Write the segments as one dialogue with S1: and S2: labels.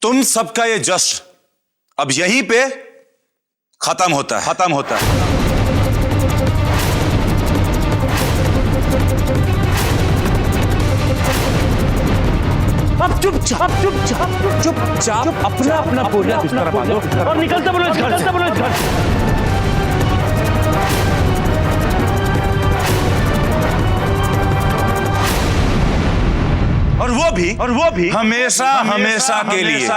S1: तुम सबका ये जश्न अब यहीं पे खत्म होता है।
S2: अब चुपचाप अपना बोरिया बिस्तर बांधो और निकलते बोलो इस घर से।
S1: और वो भी हमेशा के लिए।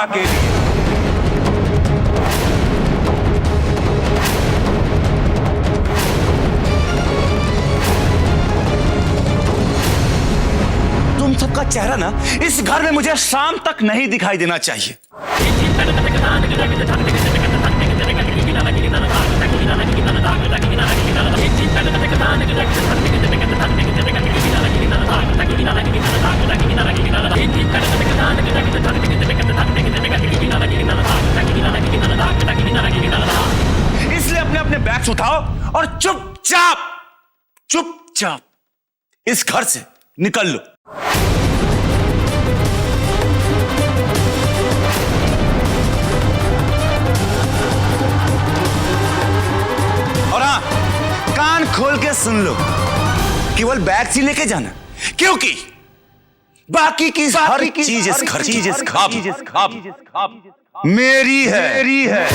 S1: तुम सबका चेहरा ना इस घर में मुझे शाम तक नहीं दिखाई देना चाहिए। इसलिए अपने बैग्स उठाओ और चुपचाप इस घर से निकल लो। और हाँ, कान खोल के सुन लो, केवल बैग ही लेके जाना, क्योंकि बाकी की हर चीज इस घर की मेरी है।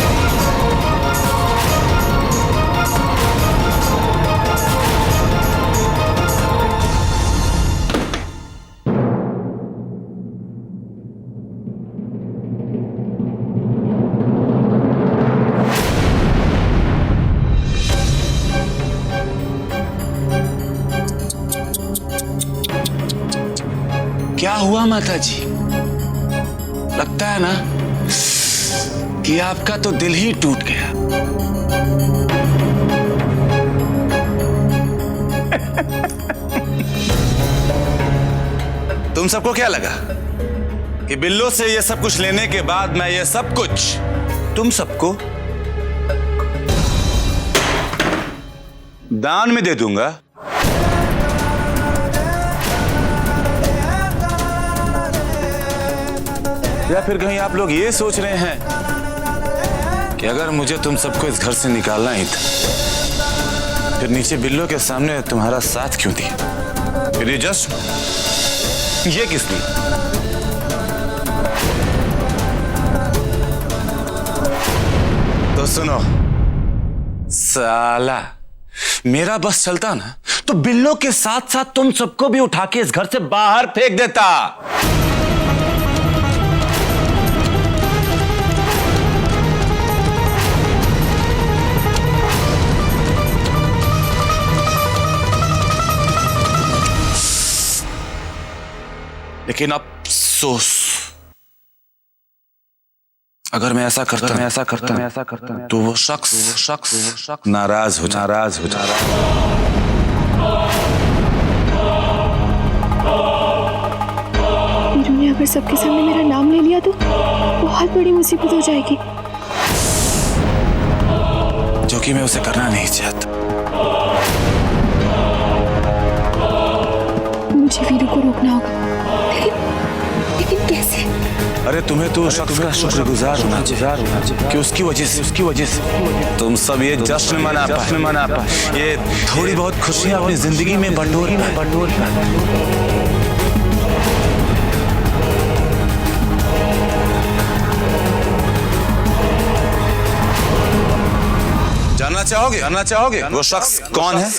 S1: क्या हुआ माता जी? लगता है ना कि आपका तो दिल ही टूट गया। तुम सबको क्या लगा कि बिल्लो से ये सब कुछ लेने के बाद मैं ये सब कुछ तुम सबको दान में दे दूंगा? या फिर कहीं आप लोग ये सोच रहे हैं कि अगर मुझे तुम सबको इस घर से निकालना ही था, फिर नीचे बिल्लो के सामने तुम्हारा साथ क्यों दिया? फिर ये जस्ट ये किस लिए? तो सुनो साला, मेरा बस चलता ना तो बिल्लो के साथ साथ तुम सबको भी उठा के इस घर से बाहर फेंक देता। लेकिन अफसोस, अगर मैं ऐसा करता तो वो शख्स नाराज हो जा।
S3: वीरू ने अगर सबके सामने मेरा नाम ले लिया तो बहुत बड़ी मुसीबत हो जाएगी,
S1: जो कि मैं उसे करना नहीं चाहता।
S3: मुझे वीरू को रोकना होगा, लेकिन कैसे?
S1: अरे तुम्हें तो शख्स का शुक्रगुजार होना चाहिए कि उसकी वजह से तुम सब ये जश्न मना पाए, ये थोड़ी बहुत खुशियां अपनी जिंदगी में बटोर पाए। जानना चाहोगे वो शख्स कौन है?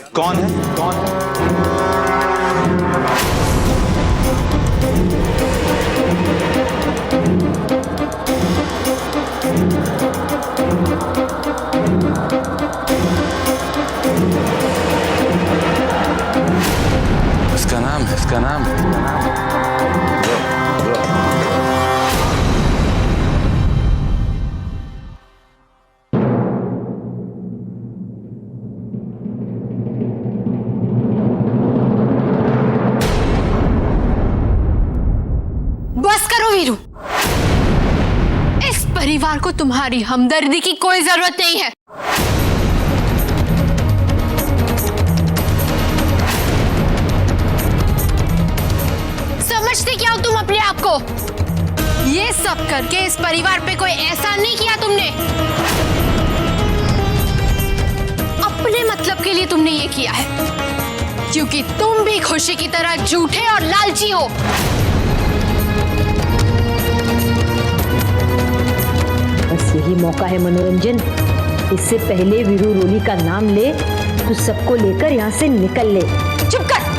S1: इसका नाम
S4: बस करो वीरू, इस परिवार को तुम्हारी हमदर्दी की कोई जरूरत नहीं है। समझते क्या हो तुम अपने आप को? ये सब करके इस परिवार पे कोई एहसान नहीं किया तुमने। अपने मतलब के लिए तुमने ये किया है, क्योंकि तुम भी खुशी की तरह झूठे और लालची हो।
S5: बस यही मौका है मनोरंजन, इससे पहले वीरू रोली का नाम ले तो सबको लेकर यहाँ से निकल ले।
S4: चुप कर।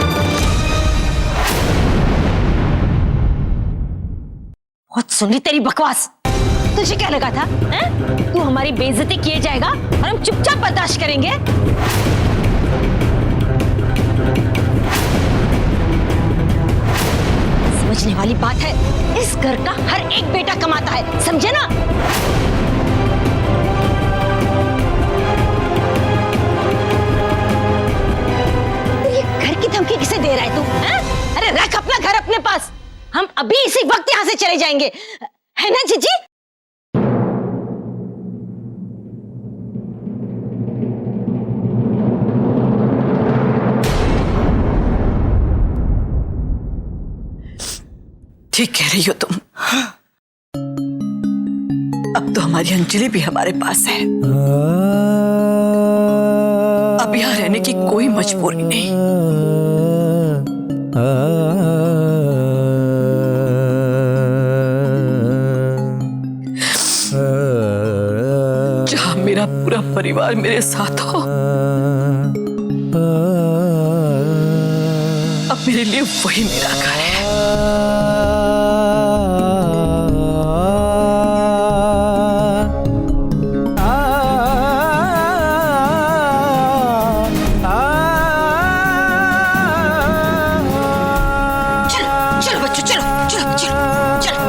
S5: बहुत सुनी तेरी बकवास। तुझे क्या लगा था तू हमारी बेइज्जती किए जाएगा और हम चुपचाप बर्दाश्त करेंगे? समझने वाली बात है, इस घर का हर एक बेटा कमाता है, समझे ना? ये घर की धमकी किसे दे रहा है तू? अरे रख अपना घर अपने पास, हम अभी इसी वक्त यहाँ से चले जाएंगे, है ना जीजी?
S6: ठीक कह रही हो तुम। अब तो हमारी अंजलि भी हमारे पास है, अब यहाँ रहने की कोई मजबूरी नहीं। जहाँ मेरा पूरा परिवार मेरे साथ हो, अब मेरे लिए वही मेरा घर है।
S5: चलो बच्चों, चलो चलो चलो चलो।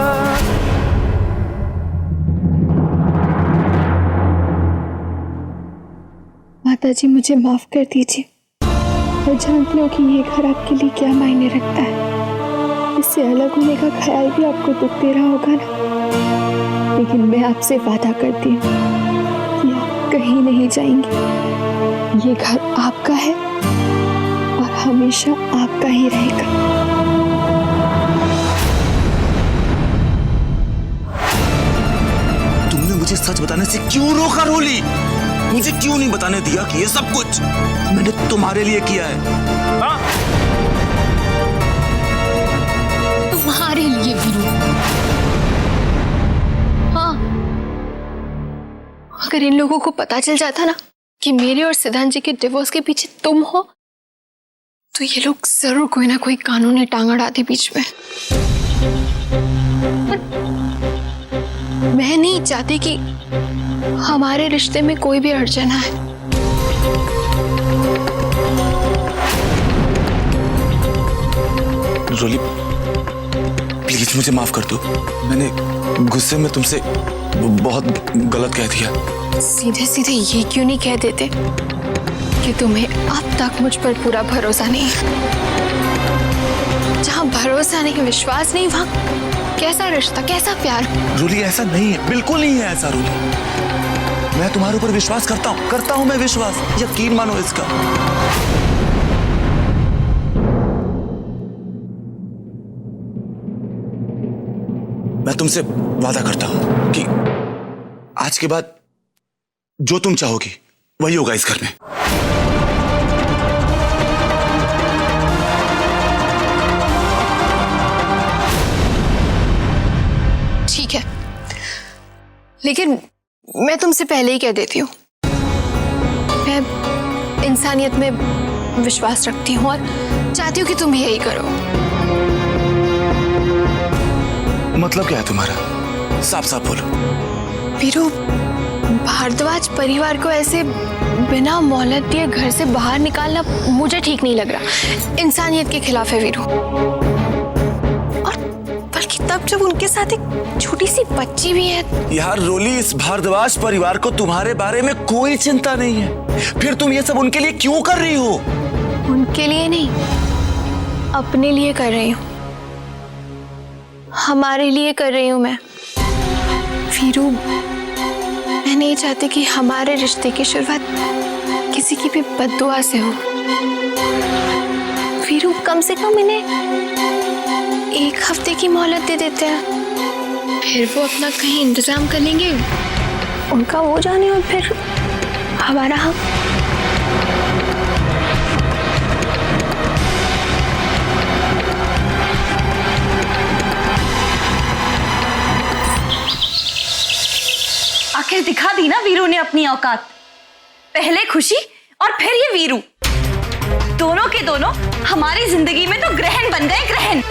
S3: माताजी मुझे माफ कर दीजिए। मैं जानती हूँ कि ये घर आपके लिए क्या मायने रखता है। इससे अलग होने का ख्याल भी आपको दुख दे रहा होगा ना, लेकिन मैं आपसे वादा करती हूँ कि आप कहीं नहीं जाएंगे। ये घर आपका है और हमेशा आपका ही रहेगा।
S1: तुमने मुझे सच बताने से क्यों रोका रोली? मुझे क्यों नहीं बताने दिया कि ये सब कुछ मैंने तुम्हारे लिए किया है?
S4: तुम्हारे लिए वीरू? हाँ, अगर इन लोगों को पता चल जाता ना कि मेरे और सिद्धांत जी के डिवोर्स के पीछे तुम हो, तो ये लोग जरूर कोई ना कोई कानूनी टांग अड़ाते बीच में। मैं नहीं चाहती कि हमारे रिश्ते में कोई भी अड़चन आए।
S1: रोली प्लीज मुझे माफ कर दो, मैंने गुस्से में तुमसे बहुत गलत कह दिया।
S4: सीधे सीधे ये क्यों नहीं कह देते कि तुम्हें अब तक मुझ पर पूरा भरोसा नहीं? जहां भरोसा नहीं, विश्वास नहीं, वहां कैसा रिश्ता, कैसा प्यार?
S1: रोली ऐसा नहीं है, बिल्कुल नहीं है ऐसा रोली। मैं तुम्हारे ऊपर विश्वास करता हूं मैं विश्वास, यकीन मानो इसका। मैं तुमसे वादा करता हूं कि आज के बाद जो तुम चाहोगी वही होगा इस घर में।
S4: ठीक है, लेकिन मैं तुमसे पहले ही कह देती हूँ, मैं इंसानियत में विश्वास रखती हूँ और चाहती हूँ कि तुम भी यही करो।
S1: मतलब क्या है तुम्हारा? साफ साफ बोलो।
S4: वीरू, भारद्वाज परिवार को ऐसे बिना मोहलत दिए घर से बाहर निकालना मुझे ठीक नहीं लग रहा। इंसानियत के खिलाफ है वीरू। और बल्कि तब जब उनके साथ एक छोटी सी बच्ची भी है।
S1: यार रोली, इस भारद्वाज परिवार को तुम्हारे बारे में कोई चिंता नहीं है, फिर तुम ये सब उनके लिए क्यों कर रही हो?
S4: उनके लिए नहीं, अपने लिए कर रही हूँ, हमारे लिए कर रही हूँ मैं। वीरू, मैं नहीं चाहती कि हमारे रिश्ते की शुरुआत किसी की भी बद्दुआ से हो। वीरू, कम से कम इन्हें एक हफ्ते की मोहलत दे देते हैं, फिर वो अपना कहीं इंतजाम कर लेंगे, उनका वो जाने और फिर हमारा हम।
S5: आखिर दिखा दी ना वीरू ने अपनी औकात। पहले खुशी और फिर ये वीरू, दोनों के दोनों हमारी जिंदगी में तो ग्रहण बन गए, ग्रहण।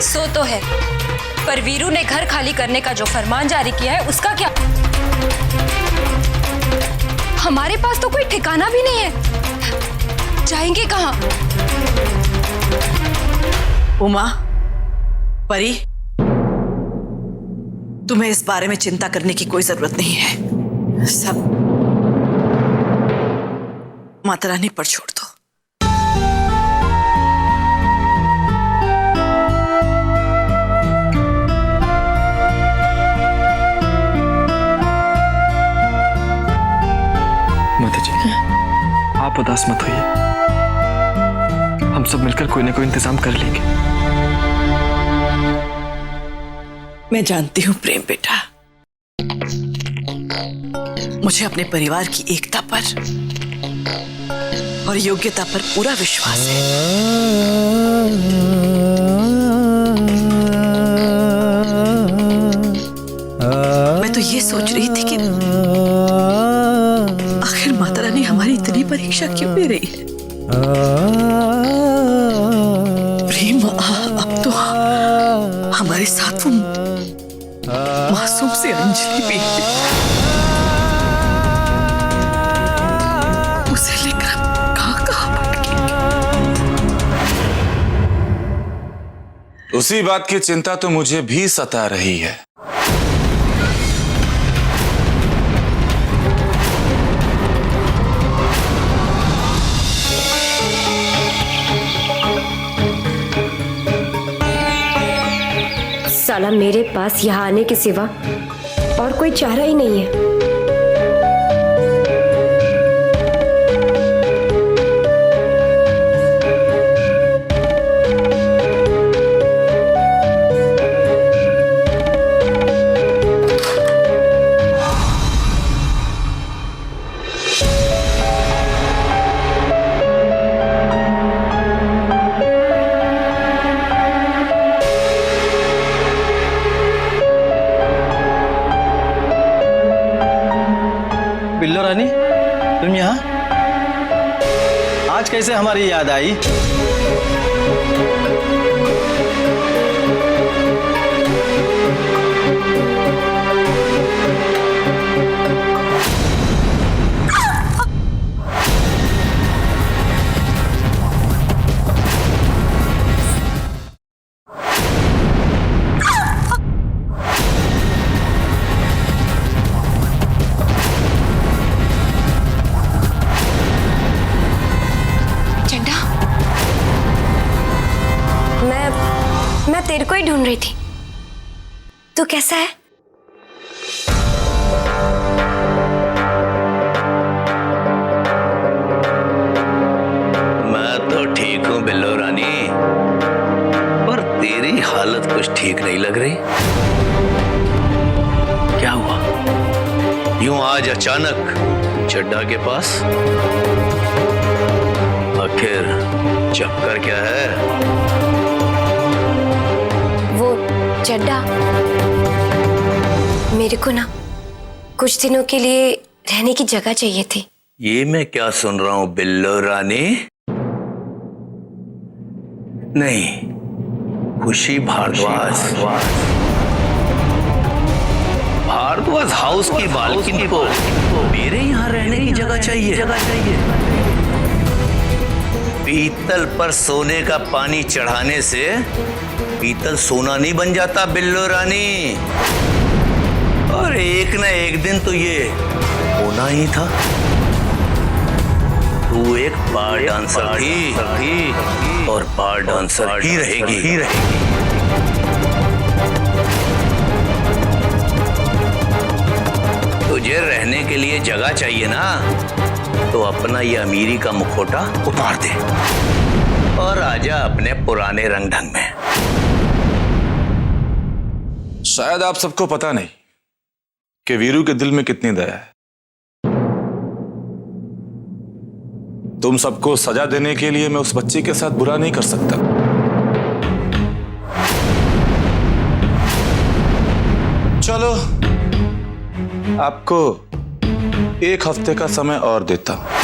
S7: सो तो है, पर वीरू ने घर खाली करने का जो फरमान जारी किया है उसका क्या? हमारे पास तो कोई ठिकाना भी नहीं है, जाएंगे कहाँ?
S6: उमा, परी, तुम्हें इस बारे में चिंता करने की कोई जरूरत नहीं है। सब माता रानी पर छोड़ दो।
S8: माता जी, आप उदास मत होइए, हम सब मिलकर कोई ना कोई इंतजाम कर लेंगे।
S6: मैं जानती हूँ प्रेम बेटा, मुझे अपने परिवार की एकता पर और योग्यता पर पूरा विश्वास है। मैं तो ये सोच रही थी कि आखिर माता रानी हमारी इतनी परीक्षा क्यों ले रही है। प्रेम अब तो हमारे साथ वो मासूम से अंजलि भी है। उसे लेकर कहाँ भटकेंगे।
S1: उसी बात की चिंता तो मुझे भी सता रही है।
S9: साला मेरे पास यहाँ आने के सिवा और कोई चारा ही नहीं है।
S2: बिल्लो रानी, तुम यहाँ? आज कैसे हमारी याद आई?
S9: मैं तेरे को ही ढूंढ रही थी। तू कैसा है?
S10: मैं तो ठीक हूँ बिल्लो रानी, पर तेरी हालत कुछ ठीक नहीं लग रही। क्या हुआ? यूं आज अचानक चड्ढा के पास? आखिर चक्कर क्या है?
S9: चड्ढा, मेरे को ना कुछ दिनों के लिए रहने की जगह चाहिए थी।
S10: ये मैं क्या सुन रहा हूं बिल्लो रानी? नहीं, खुशी भारद्वाज हाउस की बालकनी को मेरे यहाँ रहने की जगह चाहिए। पीतल पर सोने का पानी चढ़ाने से पीतल सोना नहीं बन जाता बिल्लो रानी, और एक न एक दिन तो ये होना ही था। तू एक बार डांसर थी और बार डांसर ही रहेगी। तुझे रहने के लिए जगह चाहिए ना, तो अपना ये अमीरी का मुखौटा उतार दे और आजा अपने पुराने रंग ढंग में।
S1: शायद आप सबको पता नहीं कि वीरू के दिल में कितनी दया है। तुम सबको सजा देने के लिए मैं उस बच्चे के साथ बुरा नहीं कर सकता। चलो, आपको 1 हफ्ते का समय और देता हूं।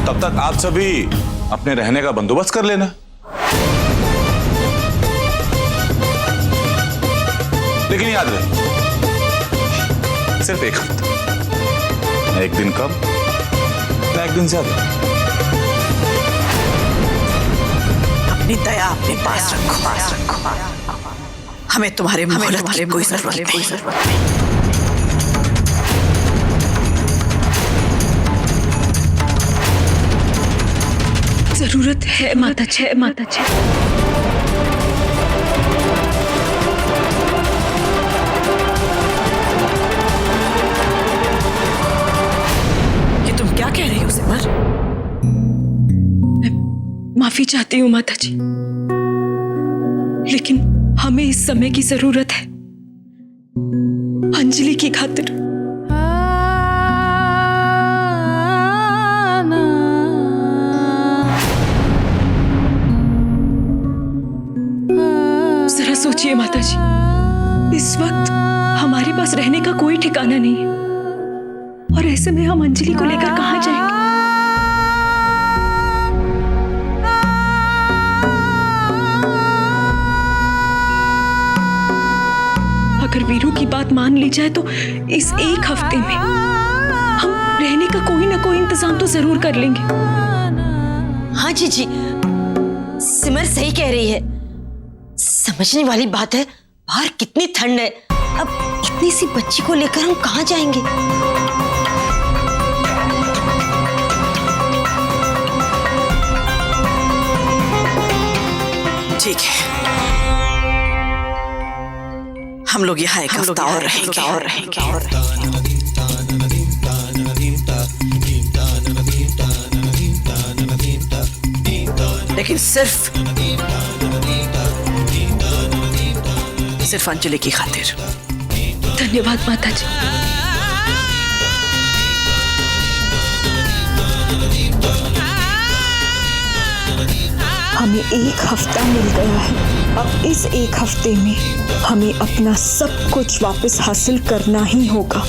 S1: तब तक आप सभी अपने रहने का बंदोबस्त कर लेना। लेकिन याद रहे, सिर्फ 1 हफ्ता, न 1 दिन कम न 1 दिन ज्यादा।
S6: अपनी दया अपने पास रखो। हमें तुम्हारे मोहलत की कोई जरूरत नहीं।
S5: जरूरत है माता जी।
S6: ये तुम क्या कह रही हो सिमर?
S5: माफी चाहती हूँ माता जी, लेकिन हमें इस समय की जरूरत है अंजलि की खातिर। जरा सोचिए माता जी, इस वक्त हमारे पास रहने का कोई ठिकाना नहीं है, और ऐसे में हम अंजलि को लेकर कहां जाएंगे? अगर वीरू की बात मान ली जाए तो इस 1 हफ्ते में हम रहने का कोई ना कोई इंतजाम तो जरूर कर लेंगे।
S9: हाँ जीजी, सिमर सही कह रही है। समझने वाली बात है, बाहर कितनी ठंड है। अब इतनी सी बच्ची को लेकर हम कहाँ जाएंगे?
S6: ठीक है, हम लोग यहाँ 1 हफ्ता और रहेंगे। लेकिन सिर्फ अंजलि की खातिर।
S5: धन्यवाद माता जी।
S3: हमें 1 हफ्ता मिल गया है। अब इस 1 हफ्ते में हमें अपना सब कुछ वापस हासिल करना ही होगा।